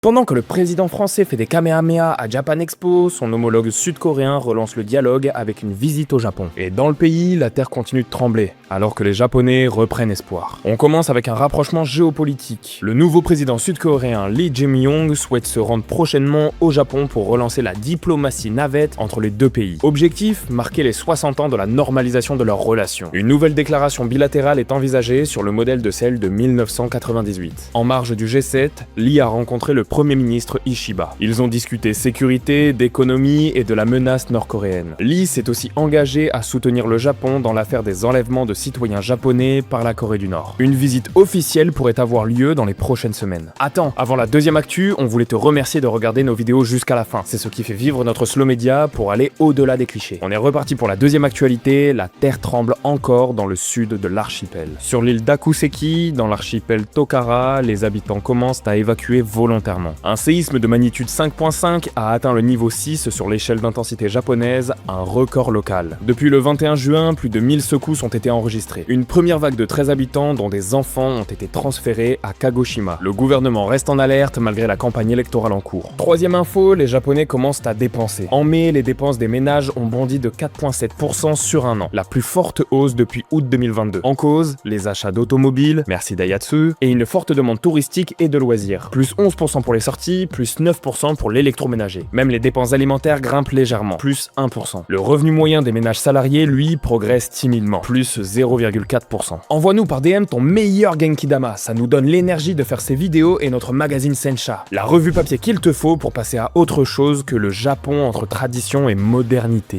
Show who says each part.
Speaker 1: Pendant que le président français fait des kamehameha à Japan Expo, son homologue sud-coréen relance le dialogue avec une visite au Japon. Et dans le pays, la terre continue de trembler, alors que les Japonais reprennent espoir. On commence avec un rapprochement géopolitique. Le nouveau président sud-coréen Lee Jae-myung souhaite se rendre prochainement au Japon pour relancer la diplomatie navette entre les deux pays. Objectif, marquer les 60 ans de la normalisation de leurs relations. Une nouvelle déclaration bilatérale est envisagée sur le modèle de celle de 1998. En marge du G7, Lee a rencontré le Premier ministre Ishiba. Ils ont discuté sécurité, d'économie et de la menace nord-coréenne. Lee s'est aussi engagé à soutenir le Japon dans l'affaire des enlèvements de citoyens japonais par la Corée du Nord. Une visite officielle pourrait avoir lieu dans les prochaines semaines. Attends, avant la deuxième actu, on voulait te remercier de regarder nos vidéos jusqu'à la fin. C'est ce qui fait vivre notre slow media pour aller au-delà des clichés. On est reparti pour la deuxième actualité, la terre tremble encore dans le sud de l'archipel. Sur l'île d'Akuseki, dans l'archipel Tokara, les habitants commencent à évacuer volontairement. Un séisme de magnitude 5.5 a atteint le niveau 6 sur l'échelle d'intensité japonaise, un record local. Depuis le 21 juin, plus de 1000 secousses ont été enregistrées. Une première vague de 13 habitants, dont des enfants, ont été transférés à Kagoshima. Le gouvernement reste en alerte malgré la campagne électorale en cours. Troisième info, les Japonais commencent à dépenser. En mai, les dépenses des ménages ont bondi de 4,7% sur un an, la plus forte hausse depuis août 2022. En cause, les achats d'automobiles, merci Daihatsu, et une forte demande touristique et de loisirs. Plus 11% pour les sorties, plus 9% pour l'électroménager. Même les dépenses alimentaires grimpent légèrement, plus 1%. Le revenu moyen des ménages salariés, lui, progresse timidement, plus 0,4%. Envoie-nous par DM ton meilleur Genkidama, ça nous donne l'énergie de faire ces vidéos et notre magazine Sensha, la revue papier qu'il te faut pour passer à autre chose que le Japon entre tradition et modernité.